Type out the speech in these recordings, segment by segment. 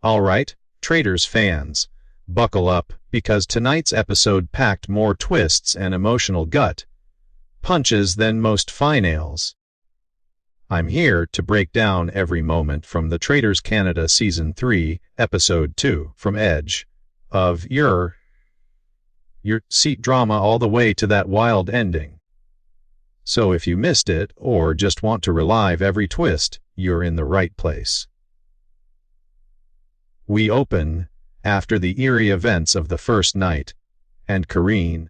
All right, Traitors fans, buckle up, because tonight's episode packed more twists and emotional gut punches than most finales. I'm here to break down every moment from the Traitors Canada Season 3, Episode 2, from Edge, of your seat drama all the way to that wild ending. So if you missed it, or just want to relive every twist, you're in the right place. We open after the eerie events of the first night, and Kareen,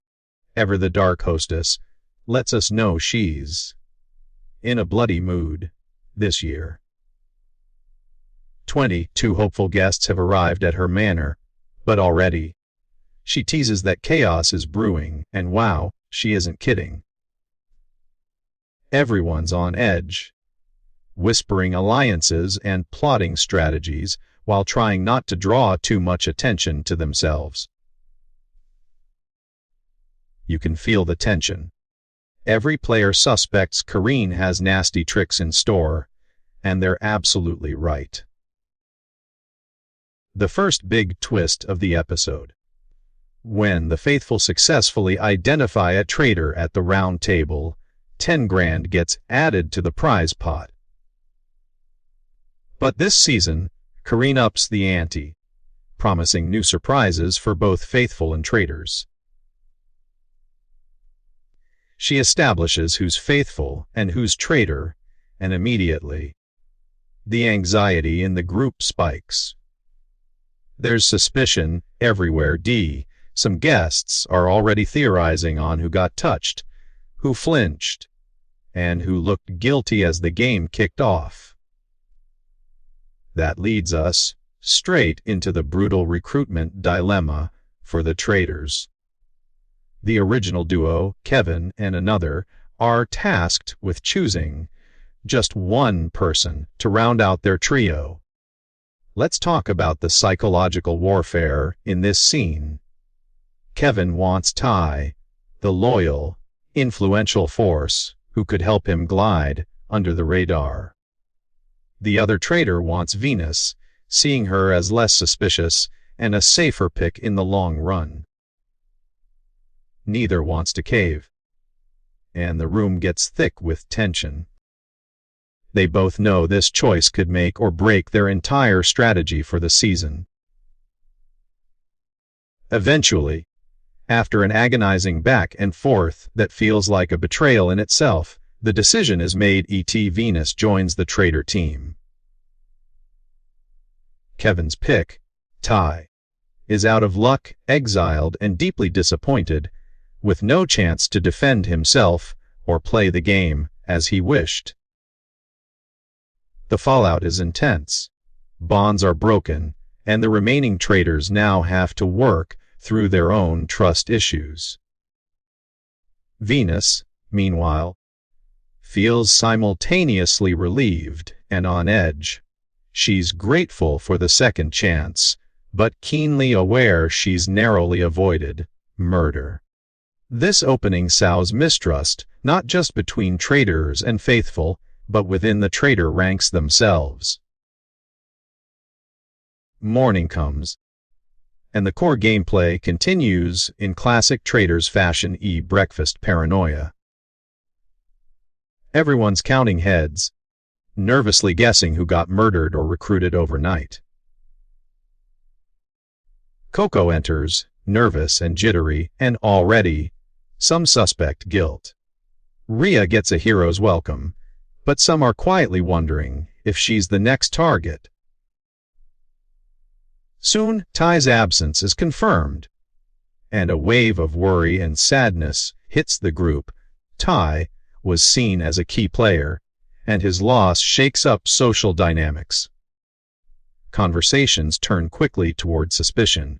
ever the dark hostess, lets us know she's in a bloody mood this year. 22 hopeful guests have arrived at her manor, but already she teases that chaos is brewing, and wow, she isn't kidding. Everyone's on edge, whispering alliances and plotting strategies while trying not to draw too much attention to themselves. You can feel the tension. Every player suspects Kareen has nasty tricks in store, and they're absolutely right. The first big twist of the episode. When the faithful successfully identify a traitor at the round table, 10 grand gets added to the prize pot. But this season, Kareen ups the ante, promising new surprises for both faithful and traitors. She establishes who's faithful and who's traitor, and immediately, the anxiety in the group spikes. There's suspicion everywhere. Some guests are already theorizing on who got touched, who flinched, and who looked guilty as the game kicked off. That leads us straight into the brutal recruitment dilemma for the traitors. The original duo, Kevin and another, are tasked with choosing just one person to round out their trio. Let's talk about the psychological warfare in this scene. Kevin wants Ty, the loyal, influential force who could help him glide under the radar. The other traitor wants Venus, seeing her as less suspicious and a safer pick in the long run. Neither wants to cave, and the room gets thick with tension. They both know this choice could make or break their entire strategy for the season. Eventually, after an agonizing back and forth that feels like a betrayal in itself, the decision is made. Venus joins the traitor team. Kevin's pick, Ty, is out of luck, exiled, and deeply disappointed, with no chance to defend himself or play the game as he wished. The fallout is intense. Bonds are broken, and the remaining traitors now have to work through their own trust issues. Venus, meanwhile, feels simultaneously relieved and on edge. She's grateful for the second chance, but keenly aware she's narrowly avoided murder. This opening sows mistrust, not just between traitors and faithful, but within the traitor ranks themselves. Morning comes, and the core gameplay continues in classic Traitors fashion. Breakfast paranoia. Everyone's counting heads, nervously guessing who got murdered or recruited overnight. Coco enters, nervous and jittery, and already some suspect guilt. Rhea gets a hero's welcome, but some are quietly wondering if she's the next target. Soon, Ty's absence is confirmed, and a wave of worry and sadness hits the group. Ty was seen as a key player, and his loss shakes up social dynamics. Conversations turn quickly toward suspicion.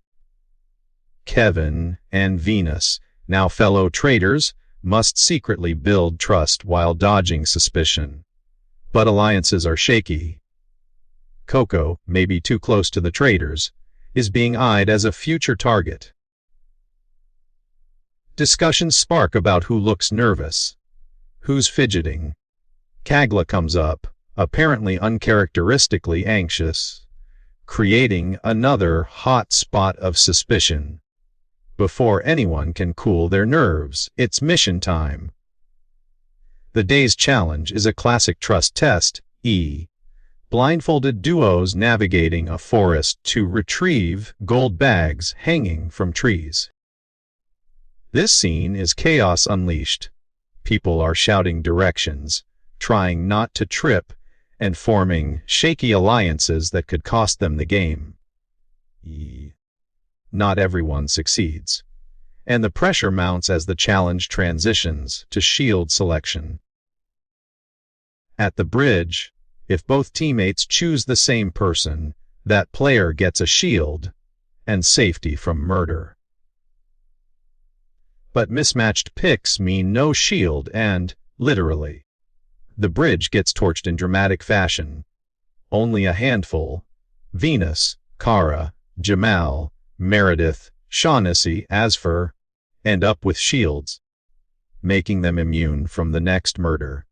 Kevin and Venus, now fellow traitors, must secretly build trust while dodging suspicion. But alliances are shaky. Coco, maybe too close to the traitors, is being eyed as a future target. Discussions spark about who looks nervous, who's fidgeting. Kagla comes up, apparently uncharacteristically anxious. creating another hot spot of suspicion. Before anyone can cool their nerves, it's mission time. The day's challenge is a classic trust test, blindfolded duos navigating a forest to retrieve gold bags hanging from trees. This scene is chaos unleashed. People are shouting directions, trying not to trip, and forming shaky alliances that could cost them the game. Not everyone succeeds, and the pressure mounts as the challenge transitions to shield selection. At the bridge, if both teammates choose the same person, that player gets a shield and safety from murder. But mismatched picks mean no shield and, literally, the bridge gets torched in dramatic fashion. Only a handful, Venus, Kara, Jamal, Meredith, Shaughnessy, Asfer, end up with shields, making them immune from the next murder.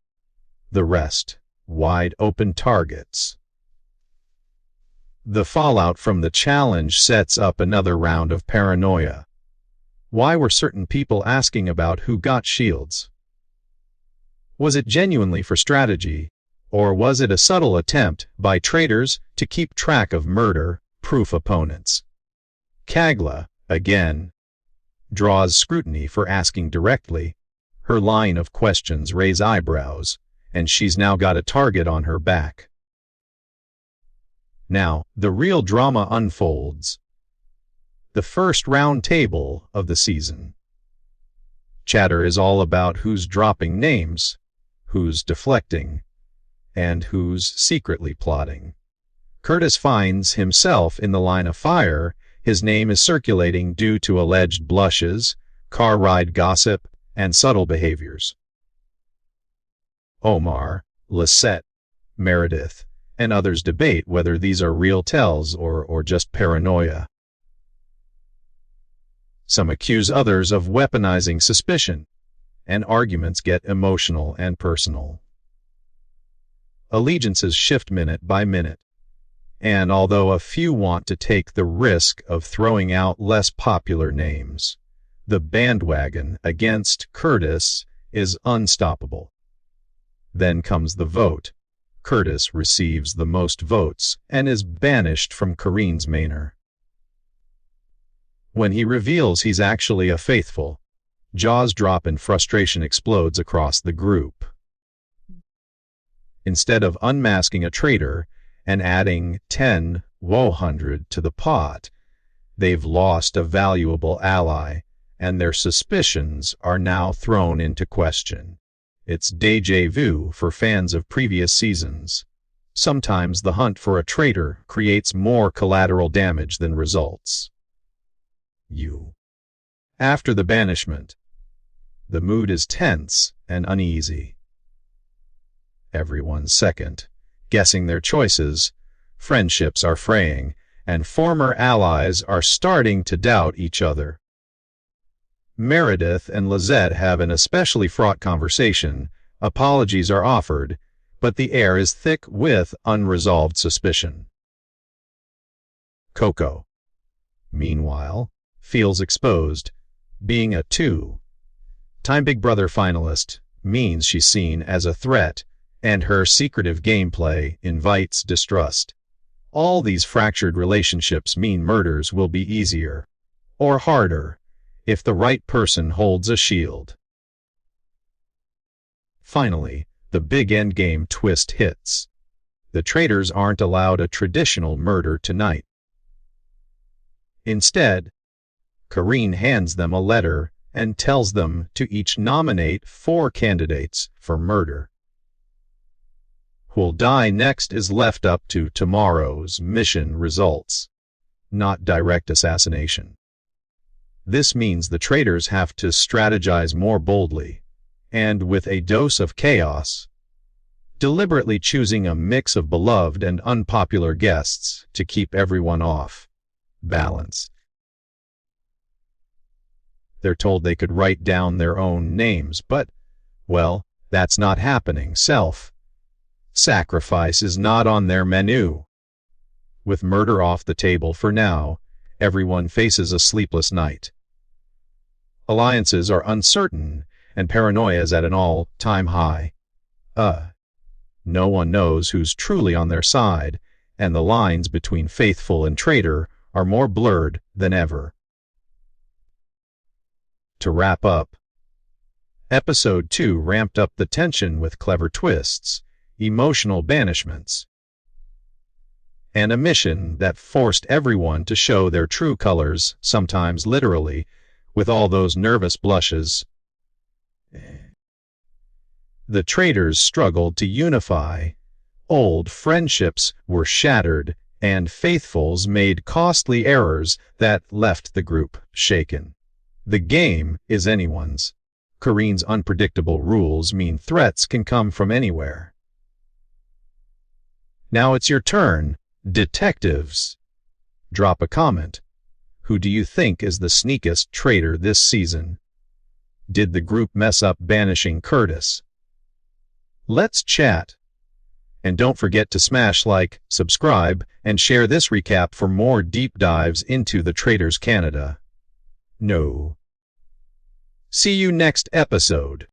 The rest, wide-open targets. The fallout from the challenge sets up another round of paranoia. Why were certain people asking about who got shields? Was it genuinely for strategy, or was it a subtle attempt by traitors to keep track of murder-proof opponents? Kagla, again, draws scrutiny for asking directly. Her line of questions raise eyebrows, and she's now got a target on her back. Now, the real drama unfolds. The first round table of the season. Chatter is all about who's dropping names, who's deflecting, and who's secretly plotting. Curtis finds himself in the line of fire. His name is circulating due to alleged blushes, car ride gossip, and subtle behaviors. Omar, Lisette, Meredith, and others debate whether these are real tells or just paranoia. Some accuse others of weaponizing suspicion, and arguments get emotional and personal. Allegiances shift minute by minute, and although a few want to take the risk of throwing out less popular names, the bandwagon against Curtis is unstoppable. Then comes the vote. Curtis receives the most votes and is banished from Kareen's manor. When he reveals he's actually a faithful, jaws drop and frustration explodes across the group. Instead of unmasking a traitor and adding 100 to the pot, they've lost a valuable ally, and their suspicions are now thrown into question. It's déjà vu for fans of previous seasons. Sometimes the hunt for a traitor creates more collateral damage than results. After the banishment, the mood is tense and uneasy. Everyone's second, guessing their choices, friendships are fraying, and former allies are starting to doubt each other. Meredith and Lisette have an especially fraught conversation. Apologies are offered, but the air is thick with unresolved suspicion. Coco, meanwhile, feels exposed. Being a two-time Big Brother finalist means she's seen as a threat, and her secretive gameplay invites distrust. All these fractured relationships mean murders will be easier, or harder, if the right person holds a shield. Finally, the big endgame twist hits. The traitors aren't allowed a traditional murder tonight. Instead, Kareen hands them a letter and tells them to each nominate 4 candidates for murder. Who'll die next is left up to tomorrow's mission results, not direct assassination. This means the traitors have to strategize more boldly, and with a dose of chaos, deliberately choosing a mix of beloved and unpopular guests to keep everyone off balance. They're told they could write down their own names, but, well, that's not happening. Sacrifice is not on their menu. With murder off the table for now, everyone faces a sleepless night. Alliances are uncertain, and paranoia is at an all-time high. No one knows who's truly on their side, and the lines between faithful and traitor are more blurred than ever. To wrap up, Episode 2 ramped up the tension with clever twists, emotional banishments, and a mission that forced everyone to show their true colors, sometimes literally, with all those nervous blushes. The traitors struggled to unify, old friendships were shattered, and faithfuls made costly errors that left the group shaken. The game is anyone's. Kareen's unpredictable rules mean threats can come from anywhere. Now it's your turn, detectives. Drop a comment. Who do you think is the sneakiest traitor this season? Did the group mess up banishing Curtis? Let's chat. And don't forget to smash like, subscribe, and share this recap for more deep dives into the Traitors Canada. No. See you next episode.